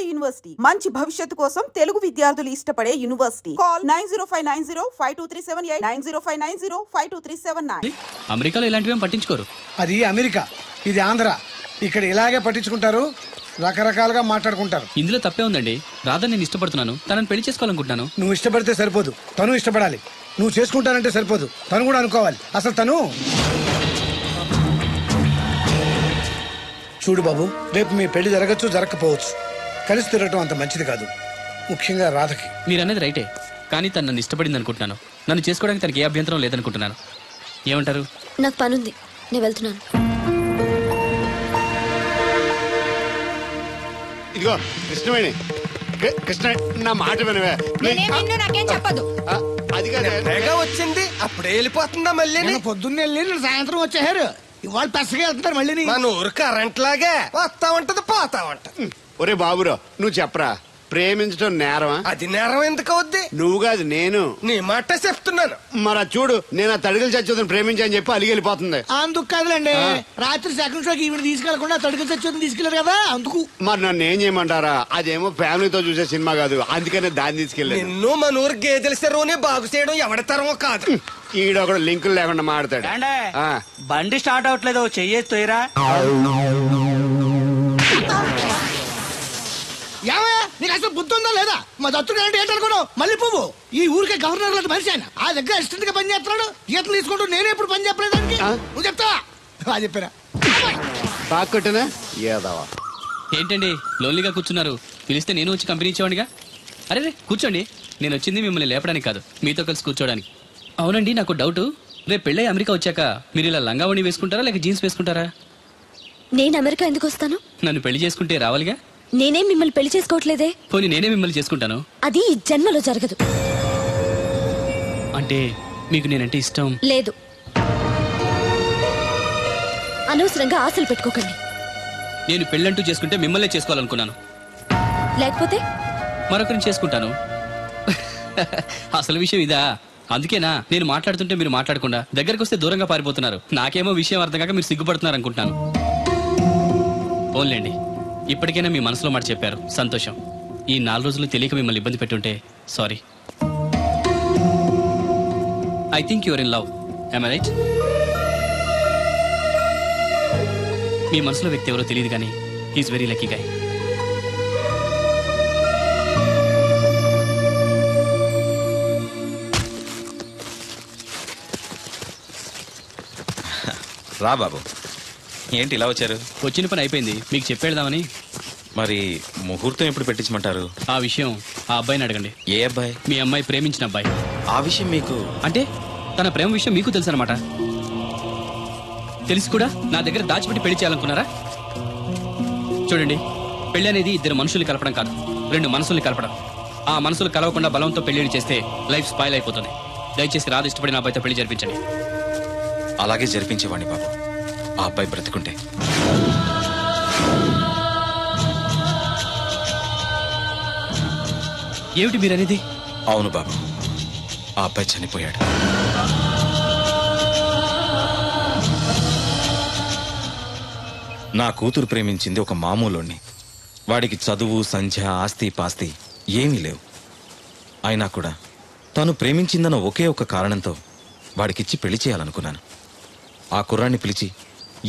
నాడు యూనివర్సిటీ మంచి భవిష్యత్తు కోసం తెలుగు విద్యార్థులు ఇష్టపడే యూనివర్సిటీ. కాల్ 9059052378 9059052379. అమెరికాలో ఇలాంటివి పట్టించుకోరు. అది అమెరికా, ఇది ఆంధ్ర. ఇక్కడ ఇలాగే పట్టించుకుంటారు, రకరకాలుగా మాట్లాడుకుంటారు. ఇందులో తప్పే ఉందండి. రాధా నేను ఇష్టపడుతున్నాను, తనని పెళ్లి చేసుకోవాలనుకుంటున్నాను. నువ్వు ఇష్టపడితే సరిపోదు, తను ఇష్టపడాలి. నువ్వు చేసుకుంటానంటే సరిపోదు, తను కూడా అనుకోవాలి. అసలు తను చూడు బాబు, రేపు మీ పెళ్లి జరగచ్చు, జరగకపోవచ్చు. కలిసి తిరగటం అంత మంచిది కాదు, ముఖ్యంగా రాధకి. మీరన్నది రైటే, కానీ తను నన్ను ఇష్టపడింది అనుకుంటున్నాను. నన్ను చేసుకోవడానికి తనకి ఏ అభ్యంతరం లేదనుకుంటున్నాను. ఏమంటారు? నాకు పనుంది, నేను వెళ్తున్నాను. ఇదిగో కృష్ణవేణి, కృష్ణ నా మాట వినవే. నాకేం చెప్పదు. అది కాదు వచ్చింది, అప్పుడే వెళ్ళిపోతుందా? మళ్ళీ పొద్దున్నే వెళ్ళి సాయంత్రం వచ్చేసారు. ఇవాళ పెసగా వెళ్తున్నారు మళ్ళీ. మన ఊరు కరెంట్ లాగే వస్తా ఉంటది, పోతా ఉంటది. ఒరే బాబురా, నువ్వు చెప్పరా, ప్రేమించడం నేరమా? అది నేరం ఎందుకు అవుద్ది? నువ్వు కాదు నేను. నీ మాట చెప్తున్నాను. మరి చూడు, నేను ఆ తడికలు చచ్చోదని ప్రేమించని చెప్పి అలిగి వెళ్ళిపోతుంది. అందుకు కాదులేండి, రాత్రి సెకండ్ షోకి ఈవిడ తీసుకెళ్లకుండా తడుకలు చచ్చోదని తీసుకెళ్లారు కదా, అందుకు. మరి నన్ను ఏం చేయమంటారా? అదేమో ఫ్యామిలీతో చూసే సినిమా కాదు, అందుకనే దాన్ని తీసుకెళ్ళాను. నిన్ను మన ఊరు గేదెల చెరువుని బాగు చేయడం ఎవరి తరమో కాదు. ఈడొకడు లింకులు లేకుండా మాడతాడు. బండి స్టార్ట్ అవట్లేదు, చెయ్యేరా. నీకు అసలు బుద్ధి ఉందా లేదా? మా దత్తుడు అంటే ఏంటనుకున్నావు? మళ్ళీ పువ్వు ఈ ఊరికే గవర్నర్ లాంటి మనిషి ఆయన. ఆ దగ్గర అసిస్టెంట్ గా పని చేస్తున్నాడు, ఈతలు తీసుకుంటూ నేనే ఎప్పుడు పని చెప్పలేదానికి. నువ్వు చెప్తావా? చెప్పారా బాగా కొట్టినా ఏదవా? ఏంటండి లోన్లీగా కూర్చున్నారు? పిలిస్తే నేను వచ్చి కంపెనీ ఇచ్చేవాడిగా. అరే రే కూర్చోండి, నేను వచ్చింది మిమ్మల్ని లేపడానికి కాదు, మీతో కలిసి కూర్చోడానికి. అవునండి, నాకు డౌట్, రేపు పెళ్ళై అమెరికా వచ్చాక మీరు ఇలా లంగావణి వేసుకుంటారా లేక జీన్స్ వేసుకుంటారా? నేను అమెరికా ఎందుకు వస్తాను? నన్ను పెళ్లి చేసుకుంటే రావాలిగా. నేనేం మిమ్మల్ని పెళ్లి చేసుకోవట్లేదే. పోనీ నేనే మిమ్మల్ని చేసుకుంటాను. అది ఈ జన్మలో జరగదు. అంటే మీకు నేనంటే ఇష్టం లేదు. అనవసరంగా ఆశలు పెట్టుకోకండి. నేను పెళ్ళంటూ చేసుకుంటే మిమ్మల్నే చేసుకోవాలనుకున్నాను. లేకపోతే మరొకరిని చేసుకుంటాను. అసలు విషయం ఇదా? అందుకేనా నేను మాట్లాడుతుంటే మీరు మాట్లాడకుండా దగ్గరకు వస్తే దూరంగా పారిపోతున్నారు. నాకేమో విషయం అర్థం కాక మీరు సిగ్గుపడుతున్నారు అనుకుంటున్నాను. ఓన్లేండి, ఇప్పటికైనా మీ మనసులో మాట చెప్పారు, సంతోషం. ఈ 4 రోజులు తెలియక మిమ్మల్ని ఇబ్బంది పెట్టుంటే sorry. I think your in love, am I right? మీ మనసులో వ్యక్తి ఎవరో తెలియదు కానీ హీఈస్ వెరీ లక్కీ గాయ్. రా బాబు, ఏంటి ఇలా వచ్చారు? వచ్చిన పని అయిపోయింది, మీకు చెప్పేద్దామని. మరి ముహూర్తం ఎప్పుడు పెట్టించమంటారు? ఆ విషయం ఆ అబ్బాయిని అడగండి. ఏ అబ్బాయి? మీ అమ్మాయి ప్రేమించిన అబ్బాయి. ఆ విషయం మీకు అంటే తన ప్రేమ విషయం మీకు తెలుసు అనమాట. తెలిసి కూడా నా దగ్గర దాచిపెట్టి పెళ్లి చేయాలనుకున్నారా? చూడండి, పెళ్లి అనేది 2 మనుషుల్ని కలపడం కాదు, 2 మనసుల్ని కలపడం. ఆ మనసులు కలవకుండా బలంతో పెళ్లిని చేస్తే లైఫ్ స్పాయిల్ అయిపోతుంది. దయచేసి రాధ ఇష్టపడిన అబ్బాయితో పెళ్లి జరిపించండి. అలాగే జరిపించేవాడిని బాబు, ఆ అబ్బాయి బ్రతికుంటే. ఏమిటి మీరనేది? అవును బాబు, ఆ అబ్బాయి చనిపోయాడు. నా కూతురు ప్రేమించింది ఒక మామూలుణ్ణి. వాడికి చదువు, సంధ్య, ఆస్తి పాస్తి ఏమీ లేవు. అయినా కూడా తను ప్రేమించిందన్న ఒకే ఒక కారణంతో వాడికిచ్చి పెళ్లి చేయాలనుకున్నాను. ఆ కుర్రాన్ని పిలిచి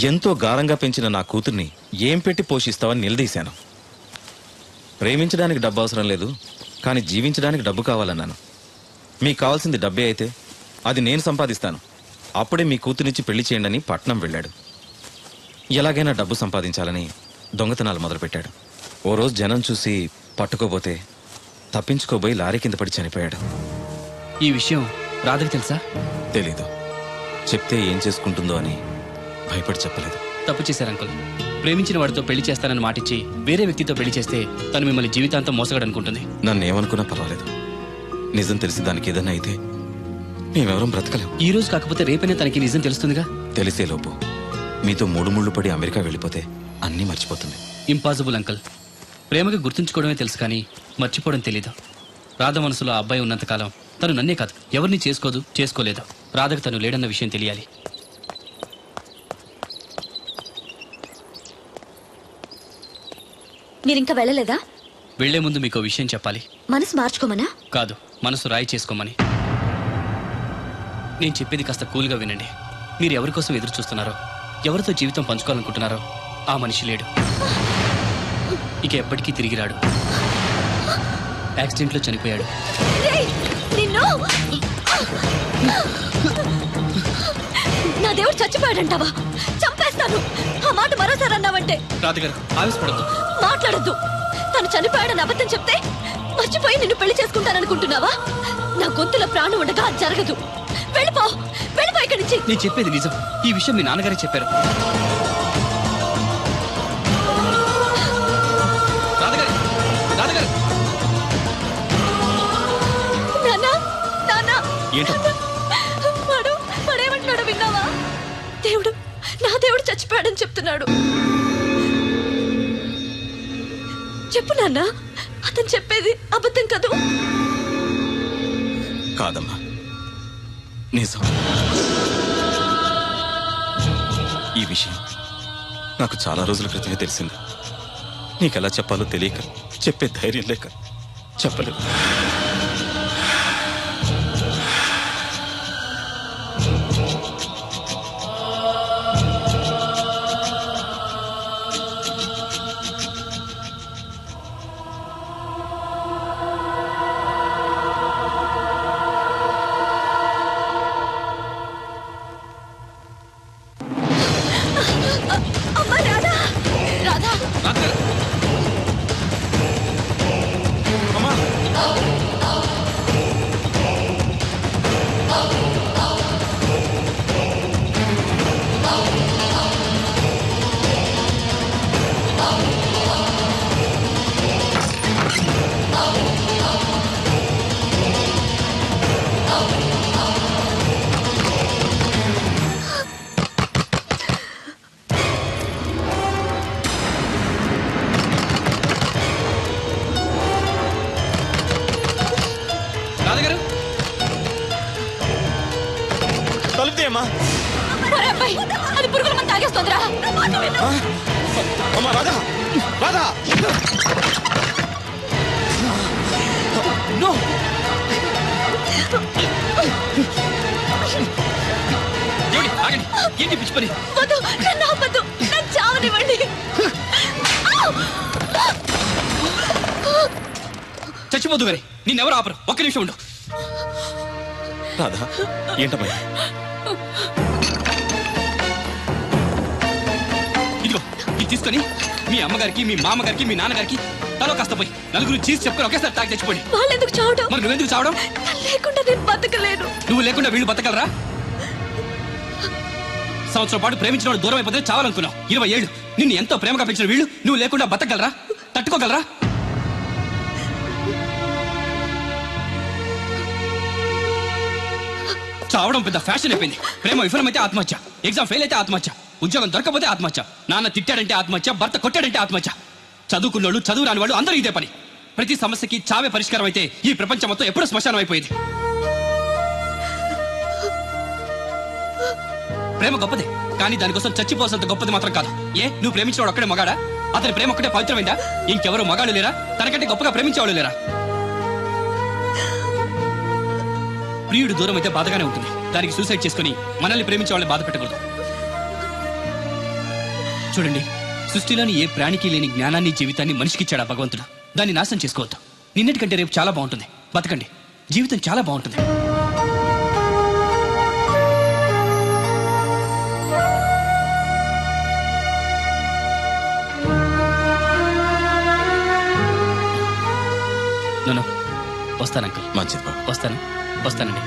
ఎంతో గారంగా పెంచిన నా కూతుర్ని ఏం పెట్టి పోషిస్తావని నిలదీశాను. ప్రేమించడానికి డబ్బు అవసరం లేదు, కానీ జీవించడానికి డబ్బు కావాలన్నాను. మీకు కావాల్సింది డబ్బే అయితే అది నేను సంపాదిస్తాను, అప్పుడే మీ కూతురినిచ్చి పెళ్లి చేయండి అని పట్నం వెళ్ళాడు. ఎలాగైనా డబ్బు సంపాదించాలని దొంగతనాలు మొదలుపెట్టాడు. ఓ రోజు జనం చూసి పట్టుకోబోతే తప్పించుకోబోయి లారీ కింద పడి చనిపోయాడు. ఈ విషయం రాధకి తెలుసా? తెలీదు. చెప్తే ఏం చేసుకుంటుందో అని భయపడి చెప్పలేదు. తప్పు చేశారు అంకుల్. ప్రేమించిన వాడితో పెళ్లి చేస్తానని మాటిచ్చి వేరే వ్యక్తితో పెళ్లి చేస్తే తను మిమ్మల్ని జీవితాంతం మోసగడనుకుంటుంది. నన్ను ఏమనుకున్నా పర్వాలేదు, నిజం తెలిసి దానికి ఏదన్నా అయితే మేమెవరం బ్రతకలేం. ఈ రోజు కాకపోతే రేపైనా తనకి నిజం తెలుస్తుందిగా. తెలిసేలోపు మీతో 3 ముళ్ళు పడి అమెరికా వెళ్ళిపోతే అన్నీ మర్చిపోతుంది. Impossible uncle. ప్రేమకి గుర్తుంచుకోవడమే తెలుసు కానీ మర్చిపోవడం తెలీదు. రాధ మనసులో ఆ అబ్బాయి ఉన్నంతకాలం తను నన్నే కాదు ఎవరిని చేసుకోదు, చేసుకోలేదు. రాధకు తను లేడన్న విషయం తెలియాలి. మీరింకా వెళ్ళలేదా? వెళ్లే ముందు మీకు విషయం చెప్పాలి. మనసు మార్చుకోమనా? కాదు, మనసు రాయి చేసుకోమని. నేను చెప్పేది కాస్త కూల్గా వినండి. మీరు ఎవరి కోసం ఎదురు చూస్తున్నారో, ఎవరితో జీవితం పంచుకోవాలనుకుంటున్నారో ఆ మనిషి లేడు. ఇక ఎప్పటికీ తిరిగి రాడు. యాక్సిడెంట్లో చనిపోయాడు. నా దేవుడు చచ్చిపోయాడంటావా? చంపేస్తాను. ఆ మాట మరోసారి అన్నావంటే. రాధగారు, ఆవేశపడద్దు. మాట్లాడద్దు. తను చనిపోయాడని అబద్ధం చెప్తే మర్చిపోయి నిన్ను పెళ్లి చేసుకుంటాననుకుంటున్నావా? నా గొంతులో ప్రాణం ఉండగా అది జరగదు. వెళ్ళిపో, వెళ్ళిపో ఇక్కడి నుంచి. నేను చెప్పేది నిజం. ఈ విషయం మీ నాన్నగారే చెప్పారు. రాధగారు, రాధగారు. వాడేమంటున్నాడో విన్నావా? దేవుడు, నా దేవుడు చచ్చిపోయాడని చెప్తున్నాడు. చెప్పు నాన్న, అతను చెప్పేది అబద్ధం కదూ? కాదమ్మా, నిజం. ఈ విషయం నాకు చాలా రోజుల క్రితమే తెలిసింది. నీకెలా చెప్పాలో తెలియక, చెప్పే ధైర్యం లేక చెప్పలేదు. అది పురుగుల మంది తాగేస్తుందిరా. ఏంటి పిచ్చి పని? వద్దు, నన్ను ఆపొద్దు, నన్ను చావనివ్వండి. చచ్చిపోద్దు గారి, నిన్నెవరు ఆపరు. ఒక్క నిమిషం ఉండు. రాధా, ఏంటమ్మా? ఇదిగో, ఇది తీసుకొని మీ అమ్మగారికి, మీ మామగారికి, మీ నాన్నగారికి తలో కాస్త పోయి నలుగురు చీజ్ చెప్పుకొని ఒకేసారి తాగి చచ్చిపోండి. వాళ్ళు ఎందుకు చావడం? మరి నువ్వెందుకు చావడం? లేకుండా నేను బతకలేను. నువ్వు లేకుండా వీళ్ళు బతకలరా? సంవత్సరం పాటు ప్రేమించిన వాడు దూరం అయిపోతే చావాలనుకున్నావు. 20 ఏళ్ళు నిన్ను ఎంతో ప్రేమగా పెంచిన వీళ్ళు నువ్వు లేకుండా బతకగలరా? తట్టుకోగలరా? చావడం పెద్ద ఫ్యాషన్ అయిపోయింది. ప్రేమ విఫలమైతే ఆత్మహత్య, ఎగ్జామ్ ఫెయిల్ అయితే ఆత్మహత్య, ఉద్యోగం దొరకపోతే ఆత్మహత్య, నాన్న తిట్టాడంటే ఆత్మహత్య, భర్త కొట్టాడంటే ఆత్మహత్య. చదువుకున్నోళ్ళు, చదువు రాని వాళ్ళు అందరూ ఇదే పని. ప్రతి సమస్యకి చావే పరిష్కారం అయితే ఈ ప్రపంచం మొత్తం ఎప్పుడూ శ్మశానం అయిపోయింది. ప్రేమ గొప్పదే, కానీ దానికోసం చచ్చిపోవాల్సినంత గొప్పది మాత్రం కాదు. ఏ, నువ్వు ప్రేమించినవాడు ఒక్కడే మగాడా? అతని ప్రేమ ఒక్కటే పవిత్రమైందా? ఇంకెవరు మగాళ్ళు లేరా? తనకంటే గొప్పగా ప్రేమించేవాళ్ళు లేరా? ప్రియుడు దూరం అయితే బాధగానే ఉంటుంది. దానికి సూసైడ్ చేసుకుని మనల్ని ప్రేమించే వాళ్ళని బాధ పెట్టకూడదు. చూడండి, సృష్టిలోని ఏ ప్రాణికి లేని జ్ఞానాన్ని, జీవితాన్ని మనిషికి ఇచ్చాడా భగవంతుడు. దాన్ని నాశనం చేసుకోవద్దు. నిన్నటికంటే రేపు చాలా బాగుంటుంది. బతకండి, జీవితం చాలా బాగుంటుంది. నో, వస్తాను అంకుల్. మంచిది బాబు. వస్తానండి.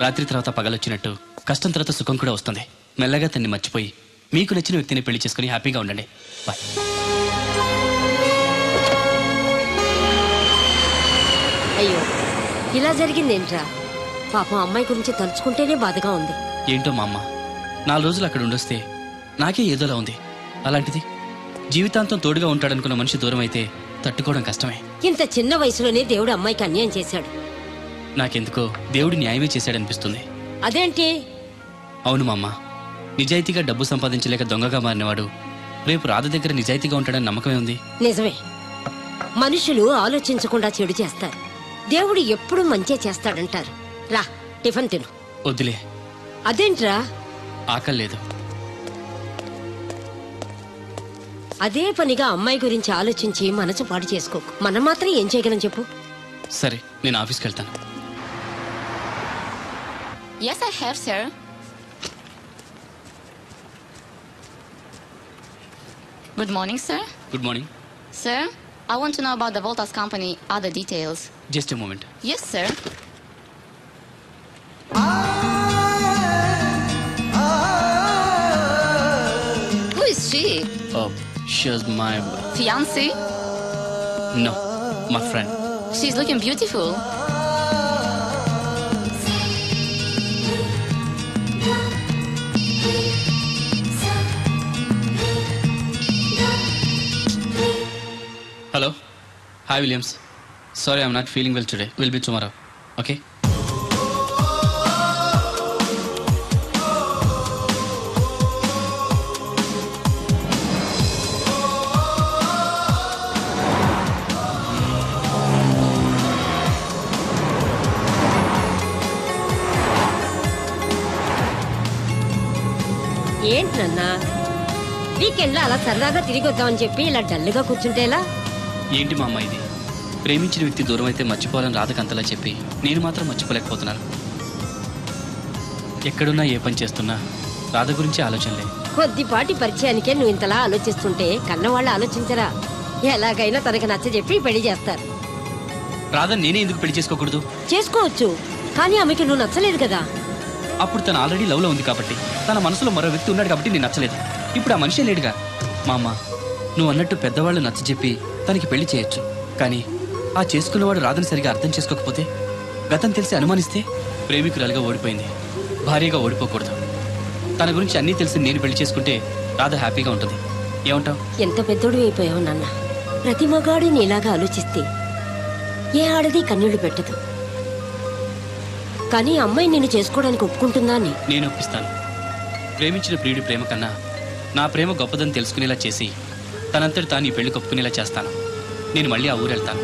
రాత్రి తర్వాత పగలొచ్చినట్టు కష్టం తర్వాత సుఖం కూడా వస్తుంది. మెల్లగా తన్ని మర్చిపోయి మీకు నచ్చిన వ్యక్తిని పెళ్లి చేసుకుని హ్యాపీగా ఉండండి. బాయ్. అయ్యో, ఇలా జరిగిందేంట్రా? పాపం అమ్మాయి గురించి తలుచుకుంటేనే బాధగా ఉంది. ఏంటో మా అమ్మ 4 రోజులు అక్కడ ఉండొస్తే నాకే ఏదోలా ఉంది. అలాంటిది జీవితాంతం తోడుగా ఉంటాడనుకున్న మనిషి దూరం అయితే తట్టుకోవడం కష్టమే. ఇంత చిన్న వయసులోనే దేవుడు అమ్మాయికి అన్యాయం చేశాడు. నాకెందుకో దేవుడు న్యాయమే చేశాడనిపిస్తుంది. అదేంటి? అవును మా అమ్మ, నిజాయితీగా డబ్బు సంపాదించలేక దొంగగా మారినవాడు రేపు రాధ దగ్గర నిజాయితీగా ఉంటాడని నమ్మకమే ఉంది. నిజమే, మనుషులు ఆలోచించకుండా చెడు చేస్తారు, దేవుడు ఎప్పుడూ మంచే చేస్తాడంటారు. రా టిఫిన్ తిను. వద్దులే, అదేంట్రా? ఆకలి లేదు. అదే పనిగా అమ్మాయి గురించి ఆలోచించి మనసు పాడు చేసుకోకు. మనం మాత్రం ఏం చేయగలం చెప్పు? సరే, నేను ఆఫీస్కి వెళ్తాను. Yes, I have, sir. Good morning, sir. Good morning. Sir, I want to know about the Voltas company, other details. Just a moment. Yes, sir. Who is she? She's my... Fiancé? No, my friend. She's looking beautiful. Hello. Hi, Williams. Sorry, I'm not feeling well today. We'll be tomorrow. Okay? ఏంటన్నా weekend లో అలా సరదాగా తిరిగి వద్దామని చెప్పి ఇలా డల్గా కూర్చుంటేలా? ఏంటి మా అమ్మ ఇది? ప్రేమించిన వ్యక్తి దూరం అయితే మర్చిపోవాలని రాధకంతలా చెప్పి నేను మాత్రం మర్చిపోలేకపోతున్నాను. ఎక్కడున్నా ఏ పని చేస్తున్నా రాధ గురించి ఆలోచనలే. కొద్దిపాటి పరిచయానికే నువ్వు ఇంతలా ఆలోచిస్తుంటే కన్నవాళ్ళు ఆలోచించరా? ఎలాగైనా తనకి నచ్చజెప్పి పెళ్లి చేస్తారు. రాధ నేనే ఎందుకు పెళ్లి చేసుకోకూడదు? చేసుకోవచ్చు, కానీ ఆమెకి నువ్వు నచ్చలేదు కదా. అప్పుడు తను ఆల్రెడీ లవ్ లో ఉంది కాబట్టి, తన మనసులో మరో వ్యక్తి ఉన్నాడు కాబట్టి నేను నచ్చలేదు. ఇప్పుడు ఆ మనిషే లేడుగా. మా అమ్మ, నువ్వు అన్నట్టు పెద్దవాళ్ళు నచ్చజెప్పి తనకి పెళ్లి చేయొచ్చు, కానీ ఆ చేసుకున్నవాడు రాధని సరిగా అర్థం చేసుకోకపోతే, గతం తెలిసి అనుమానిస్తే? ప్రేమికురాలుగా ఓడిపోయింది, భార్యగా ఓడిపోకూడదు. తన గురించి అన్నీ తెలిసి నేను పెళ్లి చేసుకుంటే రాధ హ్యాపీగా ఉంటుంది. ఏమంటావు? ఎంత పెద్దోడు అయిపోయావు నాన్న. ప్రతి మగాడు నీలాగా ఆలోచిస్తే ఏ ఆడది కన్నీళ్లు పెట్టదు. కానీ అమ్మాయి నిన్ను చేసుకోవడానికి ఒప్పుకుంటుందా అని? నేను ఒప్పిస్తాను. ప్రేమించిన ప్రియుడి ప్రేమ కన్నా నా ప్రేమ గొప్పదని తెలుసుకునేలా చేసి తనంతటి తాను ఈ పెళ్లి ఒప్పుకునేలా చేస్తాను. నేను మళ్ళీ ఆ ఊరు వెళ్తాను.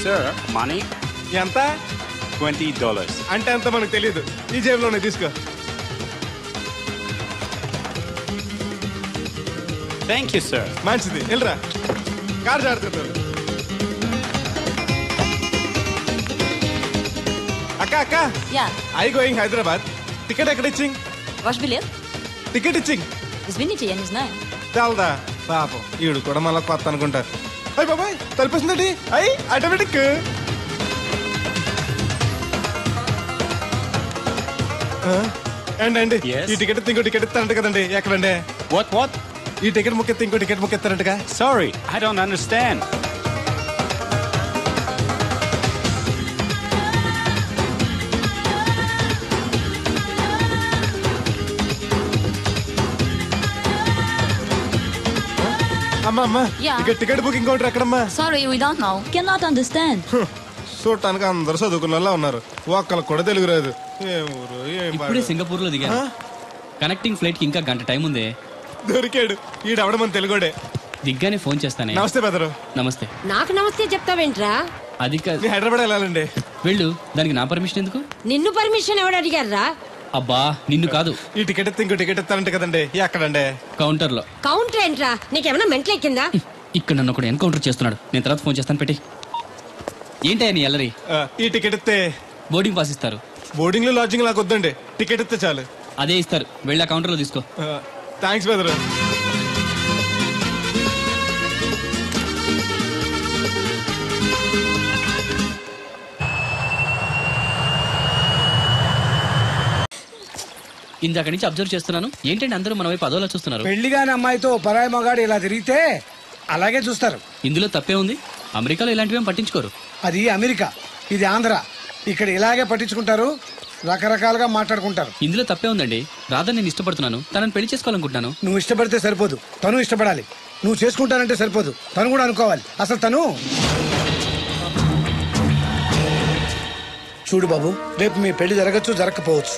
సార్ మనీ ఎంత? $20. అంటే అంత మనకు తెలియదు. ఈ జేబులోనే తీసుకో. Thank you sir. మంచిది, వెళ్ళరా. కార్ జాడుతుంది. అక్క అక్క, ఐ గోయింగ్ హైదరాబాద్. టికెట్ ఎక్కడ ఇచ్చింగ్? Ваш билет? టికెట్ ఇచ్చింగ్. Извините, я не знаю. తెలదా పాపం, ఈడు కూడా మళ్ళీ కొత్త అనుకుంటారు. అయ్యి బాబాయ్, తలిపేసిందండి. అయ్యి ఆటోమేటిక్. అండి ఈ టికెట్ ఇంకో టికెట్ ఇస్తారంట కదండి. ఎక్కడండి? వాట్? ఈ టికెట్ ముక్కెత్తి ఇంకో టికెట్ ముక్కెత్తారంటగా. Sorry, I don't understand. అమ్మా ఇక టికెట్ బుకింగ్ కౌంటర్ ఎక్కడమ్మా? Sorry, we don't know. Cannot understand. చూడటానికి అందరూ చదువుకున్న వాళ్ళ ఉన్నారు, ఒక్కళ్ళకి కూడా తెలుగు రాదు. ఇప్పుడే సింగపూర్ లో దిగా. కనెక్టింగ్ ఫ్లైట్ కి ఇంకా గంట టైం ఉందే. దొరికాడు ఈడవడం మన తెలుగుడే. దిగ్గానే ఫోన్ చేస్తానే. నమస్తే బెదరు. నమస్తే. నాకు నమస్తే చెప్తావేంట్రా? అది కాదు, హైదరాబాద్ వెళ్ళాలండి. వెళ్ళు. దానికి నా పర్మిషన్ ఎందుకు? నిన్ను పర్మిషన్ ఎవడు అడిగారా? అబ్బా, నిన్ను కాదు. ఈ టికెట్ ఇంకో టికెట్ ఇస్తారంట కదండి. ఎక్కడండి? కౌంటర్ లో. కౌంటర్ ఏంట్రా? నీకేమైనా మెంటల్ ఎక్కిందా? ఇక్కడ నన్ను ఒకడు ఎన్కౌంటర్ చేస్తున్నాడు. నేను తర్వాత ఫోన్ చేస్తాను, పెట్టి. ఏంటయ్యా నీ అల్లరి? ఈ టికెట్ ఇస్తే బోర్డింగ్ పాస్ ఇస్తారు. బోర్డింగ్ లో లాడ్జింగ్ నాకు వద్దండి, టికెట్ ఇస్తే చాలు. అదే ఇస్తారు, వెళ్ళి ఆ కౌంటర్ లో తీసుకో. థ్యాంక్స్ బెదరు. ఇందాక నుంచి అబ్జర్వ్ చేస్తున్నాను. ఏంటంటే అందరూ మన వైపు అదోలా చూస్తున్నారు. పెళ్లిగాని అమ్మాయితో పరాయి మగాడు ఇలా తిరిగితే అలాగే చూస్తారు. ఇందులో తప్పే ఉంది? అమెరికాలో ఇలాంటివి ఏం పట్టించుకోరు. అది అమెరికా, ఇది ఆంధ్ర. ఇక్కడ ఇలాగే పట్టించుకుంటారు, రకరకాలుగా మాట్లాడుకుంటారు. ఇందులో తప్పే ఉందండి. రాధ నేను ఇష్టపడుతున్నాను, తనని పెళ్లి చేసుకోవాలనుకుంటున్నాను. నువ్వు ఇష్టపడితే సరిపోదు, తను ఇష్టపడాలి. నువ్వు చేసుకుంటానంటే సరిపోదు, తను కూడా అనుకోవాలి. అసలు తను చూడు బాబు, రేపు మీ పెళ్లి జరగచ్చు, జరగకపోవచ్చు.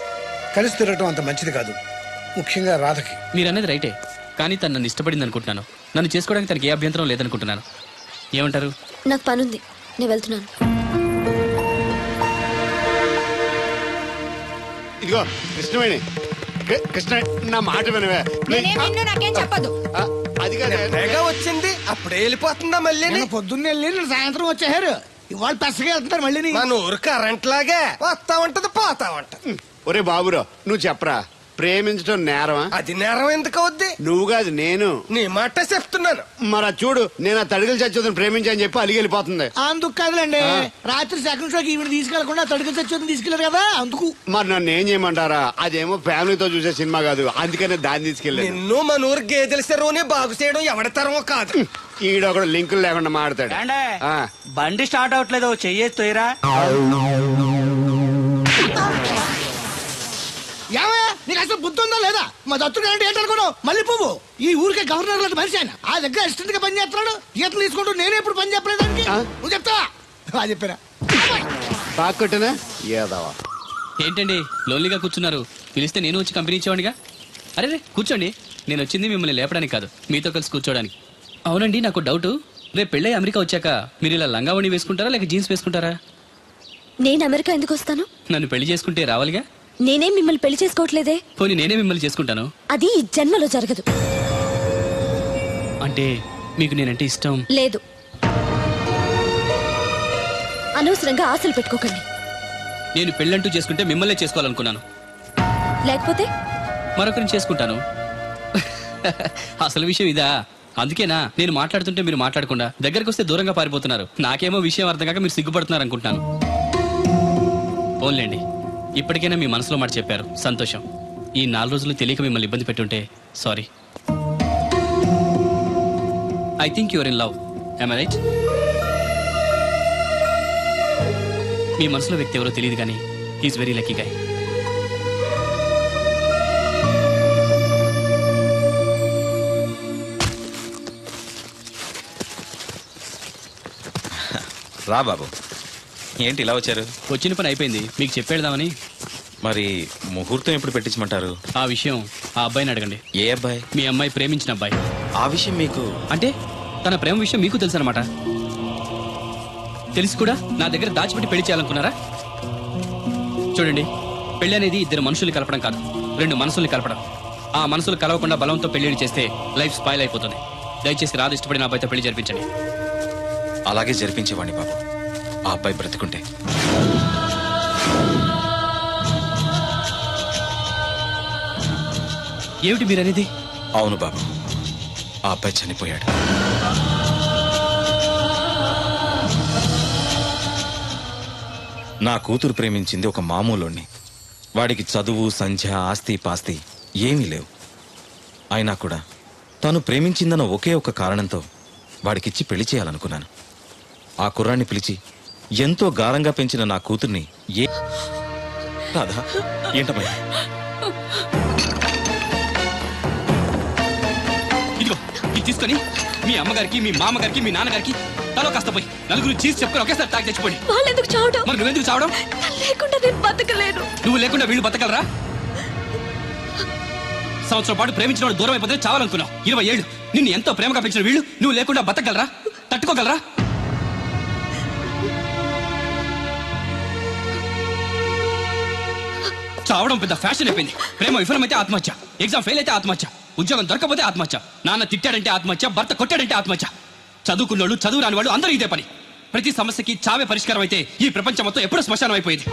కలిసి తిరగటం అంత మంచిది కాదు, ముఖ్యంగా రాధకి. మీరనేది రైటే, కానీ తను నన్ను ఇష్టపడింది అనుకుంటున్నాను. నన్ను చేసుకోవడానికి తనకి ఏ అభ్యంతరం లేదనుకుంటున్నాను. ఏమంటారు? నాకు పనుంది, నేను వెళ్తున్నాను. ఇదిగో కృష్ణవేణి, కృష్ణ నా మాట వినవే. నాకేం చెప్పదు. అది కాదు, తెగ వచ్చింది అప్పుడే వెళ్ళిపోతుందా మళ్ళీ? పొద్దున్నే వెళ్ళి సాయంత్రం వచ్చేసారు, ఇవాళ పెసగా వెళ్తున్నారు మళ్ళీ. మన ఊరు కరెంట్ లాగే వస్తా ఉంటది పోతా ఉంటది. ఒరే బాబురో, నువ్వు చెప్పరా, ప్రేమించడం నేరమా? అది నేరం ఎందుకు అవుద్ది? నువ్వు కాదు నేను. నీ మాట చెప్తున్నాను. మరి చూడు, నేను ఆ తడికలు చచ్చేదని ప్రేమించని చెప్పి అలిగి వెళ్ళిపోతుంది. అందుకు కాదులేండి, రాత్రి సెకండ్ షోకి ఈవిడ తీసుకెళ్లకుండా తడుకలు చచ్చి తీసుకెళ్లారు కదా, అందుకు. మరి నన్ను ఏం చేయమంటారా? అదేమో ఫ్యామిలీతో చూసే సినిమా కాదు, అందుకనే దాన్ని తీసుకెళ్ళాను. నిన్ను మన ఊరు గేదెల చెరువుని బాగు చేయడం ఎవడతరమో కాదు. ఈడొకడు లింకులు లేకుండా మాడతాడు. బండి స్టార్ట్ అవట్లేదు, చెయ్యేసి తోయరా. ఏమయ్యా, నీకు అసలు బుద్ధి ఉందా లేదా? మా దత్తుడు అంటే ఏంటనుకున్నావు? మళ్ళీ పువ్వు. ఈ ఊరికే గవర్నర్ లాంటి మనిషి ఆయన. ఆ దగ్గర అసిస్టెంట్ గా పని చేస్తున్నాడు, ఈతలు తీసుకుంటూ నేనే ఎప్పుడు పని చెప్పలేదానికి. నువ్వు చెప్తావా? చెప్పారా తాకొట్టనా ఏదవా? ఏంటండి లోన్లీగా కూర్చున్నారు? పిలిస్తే నేను వచ్చి కంపెనీ ఇచ్చేవాడిగా. అరే రే కూర్చోండి, నేను వచ్చింది మిమ్మల్ని లేపడానికి కాదు, మీతో కలిసి కూర్చోడానికి. అవునండి, నాకు డౌట్, రేపు పెళ్ళై అమెరికా వచ్చాక మీరు ఇలా లంగావణి వేసుకుంటారా లేక జీన్స్ వేసుకుంటారా? నేను అమెరికా ఎందుకు వస్తాను? నన్ను పెళ్లి చేసుకుంటే రావాలిగా. నేనేం మిమ్మల్ని పెళ్లి చేసుకోవట్లేదే. పోనీ నేనే మిమ్మల్ని చేసుకుంటాను. అది ఈ జన్మలో జరగదు. అంటే మీకు నేనంటే ఇష్టం లేదు. అనవసరంగా ఆశలు పెట్టుకోకండి. నేను పెళ్ళంటూ చేసుకుంటే మిమ్మల్నే చేసుకోవాలనుకున్నాను, లేకపోతే మరొకరిని చేసుకుంటాను. అసలు విషయం ఇదా? అందుకేనా నేను మాట్లాడుతుంటే మీరు మాట్లాడకుండా దగ్గరకు వస్తే దూరంగా పారిపోతున్నారు. నాకేమో విషయం అర్థం కాక మీరు సిగ్గుపడుతున్నారు అనుకుంటున్నాను. ఓన్లేండి, ఇప్పటికైనా మీ మనసులో మాట చెప్పారు, సంతోషం. ఈ 4 రోజులు తెలియక మిమ్మల్ని ఇబ్బంది పెట్టుంటే sorry. I think your in love, am I right? మీ మనసులో వ్యక్తి ఎవరో తెలియదు కానీ హీఈస్ వెరీ లక్కీ గాయ్. రా బాబు, ఏంటి ఇలా వచ్చారు? వచ్చిన పని అయిపోయింది, మీకు చెప్పేద్దామని. మరి ముహూర్తం ఎప్పుడు పెట్టించమంటారు? ఆ విషయం ఆ అబ్బాయిని అడగండి. ఏ అబ్బాయి? మీ అమ్మాయి ప్రేమించిన అబ్బాయి. ఆ విషయం మీకు అంటే తన ప్రేమ విషయం మీకు తెలుసు అనమాట. తెలిసి కూడా నా దగ్గర దాచిపెట్టి పెళ్లి చేయాలనుకున్నారా? చూడండి, పెళ్లి అనేది 2 మనుషుల్ని కలపడం కాదు, 2 మనసుల్ని కలపడం. ఆ మనసులు కలవకుండా బలంతో పెళ్లి చేస్తే లైఫ్ స్పాయిల్ అయిపోతుంది. దయచేసి రాదు ఇష్టపడిన అబ్బాయితో పెళ్లి జరిపించండి. అలాగే జరిపించేవాడిని బాబు, ఆ అబ్బాయి బ్రతికుంటే. ఏమిటి మీరనేది? అవును బాబు, ఆ అబ్బాయి చనిపోయాడు. నా కూతురు ప్రేమించింది ఒక మామూలుణ్ణి. వాడికి చదువు, సంధ్య, ఆస్తి పాస్తి ఏమీ లేవు. అయినా కూడా తను ప్రేమించిందన్న ఒకే ఒక కారణంతో వాడికిచ్చి పెళ్లి చేయాలనుకున్నాను. ఆ కుర్రాన్ని పిలిచి ఎంతో గారంగా పెంచిన నా కూతుర్ని రాధా, ఏంటమ్మా? ఇదిగో ఇది తీసుకొని మీ అమ్మగారికి, మీ మామగారికి, మీ నాన్నగారికి తలో కాస్త పోయి 4 చీజ్ చెప్పుకొని ఒకేసారి తాగి తెచ్చిపోండి. వాళ్ళెందుకు చావడం? మరి నువ్వెందుకు చావడం? లేకుండా నేను బతకలేను. నువ్వు లేకుండా వీళ్ళు బతకలరా? సంవత్సరం పాటు ప్రేమించిన వాడు దూరం అయిపోతే చావాలనుకున్నావు. 20 ఏళ్ళు నిన్ను ఎంతో ప్రేమగా పెంచిన వీళ్ళు నువ్వు లేకుండా బతకగలరా? తట్టుకోగలరా? చావడం పెద్ద ఫ్యాషన్ అయిపోయింది. ప్రేమ విఫలమైతే ఆత్మహత్య, ఎగ్జామ్ ఫెయిల్ అయితే ఆత్మహత్య, ఉద్యోగం దొరకపోతే ఆత్మహత్య, నాన్న తిట్టాడంటే ఆత్మహత్య, భర్త కొట్టాడంటే ఆత్మహత్య. చదువుకున్నోళ్ళు, చదువు రాని వాళ్ళు అందరూ ఇదే పని. ప్రతి సమస్యకి చావే పరిష్కారం అయితే ఈ ప్రపంచం మొత్తం ఎప్పుడూ శ్మశానం అయిపోయింది.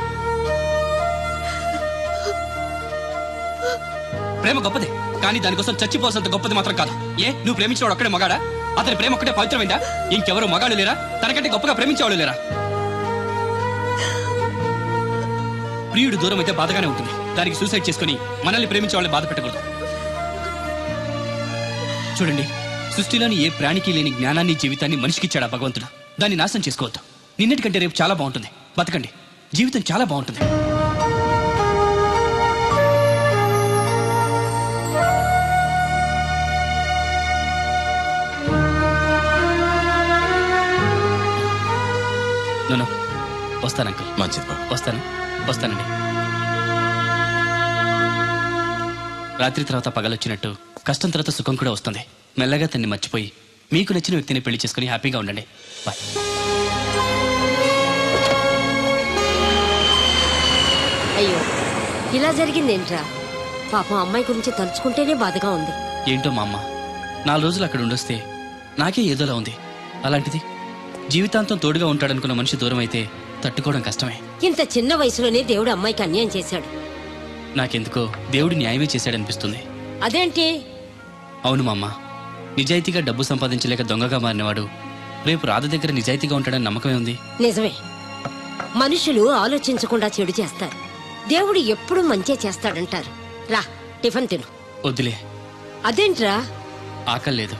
ప్రేమ గొప్పదే, కానీ దానికోసం చచ్చిపోవాల్సినంత గొప్పది మాత్రం కాదు. ఏ నువ్వు ప్రేమించేవాడు ఒక్కడే మగాడా? అతని ప్రేమ ఒక్కటే పవిత్రమైందా? ఇంకెవరు మగాళ్ళు లేరా? తనకంటే గొప్పగా ప్రేమించేవాళ్ళు లేరా? ప్రియుడు దూరం అయితే బాధగానే ఉంటుంది. దానికి సూసైడ్ చేసుకుని మనల్ని ప్రేమించే వాళ్ళని బాధ పెట్టకూడదు. చూడండి, సృష్టిలోని ఏ ప్రాణికి లేని జ్ఞానాన్ని, జీవితాన్ని మనిషికిచ్చాడా భగవంతుడు. దాన్ని నాశనం చేసుకోవద్దు. నిన్నటికంటే రేపు చాలా బాగుంటుంది. బతకండి. జీవితం చాలా బాగుంటుంది. నో వస్తాను అంకుల్. మంచిది. వస్తానండి. రాత్రి తర్వాత పగలొచ్చినట్టు కష్టం తర్వాత సుఖం కూడా వస్తుంది. మెల్లగా తన్ని మర్చిపోయి మీకు నచ్చిన వ్యక్తిని పెళ్లి చేసుకుని హ్యాపీగా ఉండండి. బాయ్. అయ్యో ఇలా జరిగిందేంట్రా? పాపం అమ్మాయి గురించి తలుచుకుంటేనే బాధగా ఉంది. ఏంటో మా అమ్మ 4 రోజులు అక్కడ ఉండొస్తే నాకే ఏదోలా ఉంది. అలాంటిది జీవితాంతం తోడుగా ఉంటాడనుకున్న మనిషి దూరం అయితే తట్టుకోవడం కష్టమే. ఇంత చిన్న వయసులోనే దేవుడు అమ్మాయికి అన్యాయం చేశాడు. నాకెందుకో దేవుడు న్యాయమే చేశాడనిపిస్తుంది. అదేంటి? అవును మా అమ్మ, నిజాయితీగా డబ్బు సంపాదించలేక దొంగగా మారినవాడు రేపు రాధ దగ్గర నిజాయితీగా ఉంటాడని నమ్మకమే ఉంది. నిజమే. మనుషులు ఆలోచించకుండా చెడు చేస్తారు. దేవుడు ఎప్పుడు మంచే చేస్తాడంటారు. రా టిఫిన్ తిను. వద్దులే. అదేంట్రా? ఆకలి లేదు.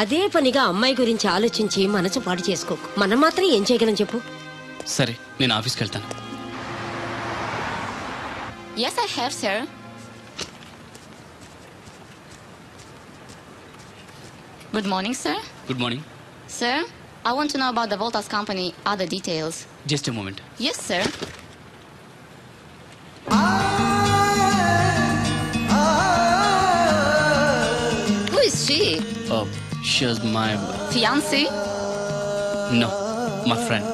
అదే పనిగా అమ్మాయి గురించి ఆలోచించి మనసు పాడు చేసుకోకు. మనం మాత్రం ఏం చేయగలం చెప్పు? సరే, నేను ఆఫీస్కి వెళ్తాను. Yes, I have, sir. Good morning, sir. Good morning. Sir, I want to know about the Voltas company. Other details. Just a moment. Yes, sir. Who is she? She's my Fiancé? no, my friend.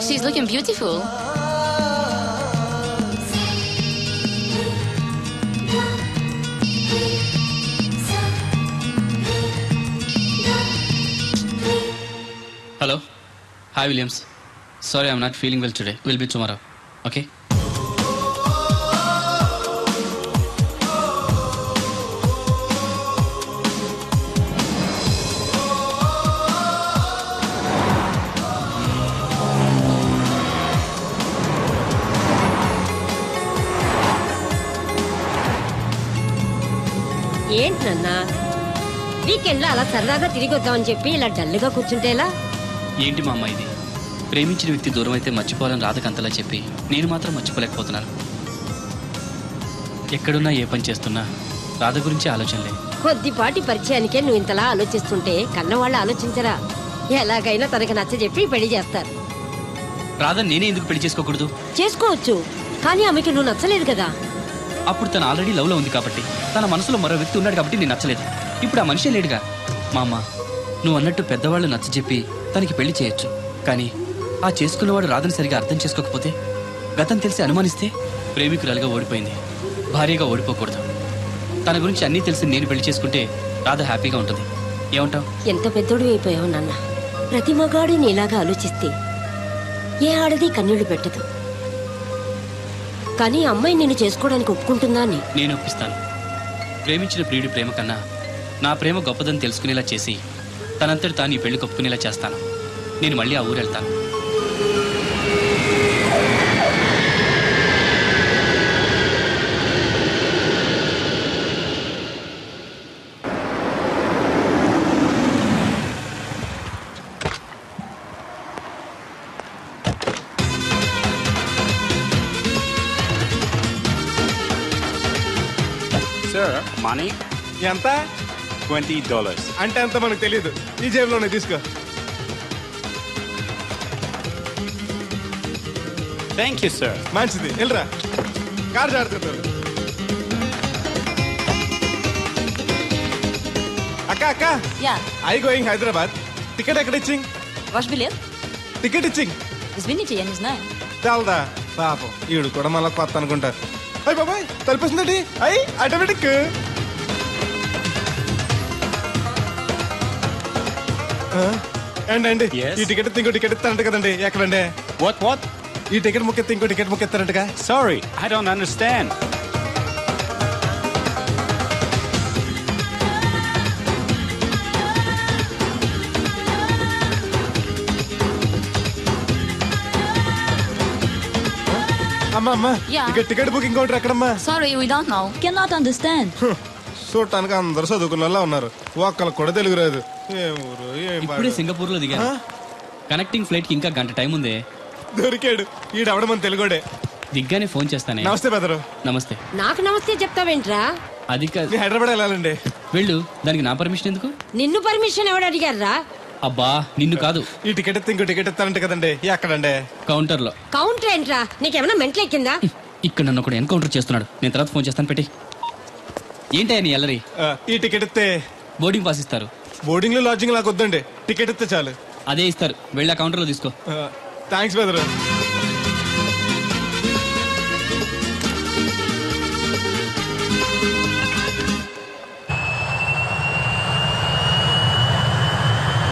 She's looking beautiful. Hello. Hi, Williams. Sorry, I'm not feeling well today. We'll be tomorrow. Okay? ఏంటన్నా వీకెండ్లో అలా సరదాగా తిరిగి వద్దామని చెప్పి ఇలా డల్గా కూర్చుంటేలా? ఏంటి మా అమ్మ ఇది? ప్రేమించిన వ్యక్తి దూరం అయితే మర్చిపోవాలని రాధకంతలా చెప్పి నేను మాత్రం మర్చిపోలేకపోతున్నాను. ఎక్కడున్నా ఏ పని చేస్తున్నా రాధ గురించి ఆలోచనలే. కొద్దిపాటి పరిచయానికే నువ్వు ఇంతలా ఆలోచిస్తుంటే కన్నవాళ్ళు ఆలోచించరా? ఎలాగైనా తనకి నచ్చజెప్పి పెళ్లి చేస్తారు. రాధ నేనే ఎందుకు పెళ్లి చేసుకోకూడదు? చేసుకోవచ్చు, కానీ ఆమెకి నువ్వు నచ్చలేదు కదా. అప్పుడు తను ఆల్రెడీ లవ్ లో ఉంది కాబట్టి, తన మనసులో మరో వ్యక్తి ఉన్నాడు కాబట్టి నేను నచ్చలేదు. ఇప్పుడు ఆ మనిషే లేడుగా. మా అమ్మ, నువ్వు అన్నట్టు పెద్దవాళ్ళు నచ్చజెప్పి తనకి పెళ్లి చేయొచ్చు, కానీ ఆ చేసుకున్నవాడు రాధని సరిగా అర్థం చేసుకోకపోతే, గతం తెలిసి అనుమానిస్తే? ప్రేమికురాలుగా ఓడిపోయింది, భార్యగా ఓడిపోకూడదు. తన గురించి అన్నీ తెలిసి నేను పెళ్లి చేసుకుంటే రాధ హ్యాపీగా ఉంటుంది. ఏమంటావు? ఎంత పెద్దోడు అయిపోయావు నాన్న. ప్రతి మగాడు నీలాగా ఆలోచిస్తే ఏ ఆడది కన్నీళ్లు పెట్టదు. కానీ అమ్మాయి నిన్ను చేసుకోవడానికి ఒప్పుకుంటుందా అని? నేను ఒప్పిస్తాను. ప్రేమించిన ప్రియుడి ప్రేమ కన్నా నా ప్రేమ గొప్పదని తెలుసుకునేలా చేసి తనంతటి తాను ఈ పెళ్లి ఒప్పుకునేలా చేస్తాను. నేను మళ్ళీ ఆ ఊరు వెళ్తాను. Sir, money? ఎంత? $20. అంటే అంత మనకు తెలియదు. ఈ జేబులోనే తీసుకో. Thank you, sir. మంచిది, వెళ్ళరా. కార్ జాడుతుంటారు. అక్క అక్క, Yeah. I going Hyderabad. Ticket ఎక్కడ ఇచ్చింగ్? Ваш билет? టికెట్ ఇచ్చింగ్. Извините, я не знаю. చాలదా? పాపం ఈడు కూడా మళ్ళీ కొత్త అనుకుంటారు. అయ్యి బాబాయ్, తలిపేస్తుందండి. అయ్యి ఆటోమేటిక్. అండి Yes. ఈ టికెట్ ఇంకో టికెట్ ఇస్తారంట కదండి. ఎక్కడండి? What? ఈ టికెట్ ముక్కెత్తి ఇంకో టికెట్ ముక్కెత్తారంటగా. Sorry, I don't understand. అమ్మా Yeah. ఇక టికెట్ బుకింగ్ కౌంటర్ ఎక్కడమ్మా? Sorry, we don't know. Cannot understand. చూడటానికి అందరు చదువుకున్న వాళ్ళ ఉన్నారు. ఒక్కళ్ళకి కూడా తెలుగు రాదు. ఏ ఊరు, ఏం ఇప్పుడే సింగపూర్ లో దిగాను. కనెక్టింగ్ ఫ్లైట్ కి ఇంకా గంట టైం ఉంది. దొరికాడు ఈడవడం మన తెలుగుడే. దిగ్గానే ఫోన్ చేస్తానే. నమస్తే బెదరు. నమస్తే. నాకు నమస్తే చెప్తావేంట్రా? అది కాదు, హైదరాబాద్ వెళ్ళాలండి. వెళ్ళు, దానికి నా పర్మిషన్ ఎందుకు? నిన్ను పర్మిషన్ ఎవడు అడిగారా? అబ్బా నిన్ను కాదు. ఈ టికెట్ ఎత్తే ఇంకో టికెట్ ఎత్తారంట కదండి. ఎక్కడండి? కౌంటర్ లో. కౌంటర్ ఏంట్రా? నీకేమైనా మెంటల్ ఎక్కిందా? ఇక్కడ నన్ను ఒకడు ఎన్కౌంటర్ చేస్తున్నాడు. నేను తర్వాత ఫోన్ చేస్తాను, పెట్టి. ఏంటయ్యా నీ అల్లరి? ఈ టికెట్ ఎత్తే బోర్డింగ్ పాస్ ఇస్తారు. బోర్డింగ్ లో లాడ్జింగ్ నాకు వద్దండి, టికెట్ ఎత్తే చాలు. అదే ఇస్తారు, వెళ్ళి ఆ కౌంటర్ లో తీసుకో. థ్యాంక్స్ బెదరు.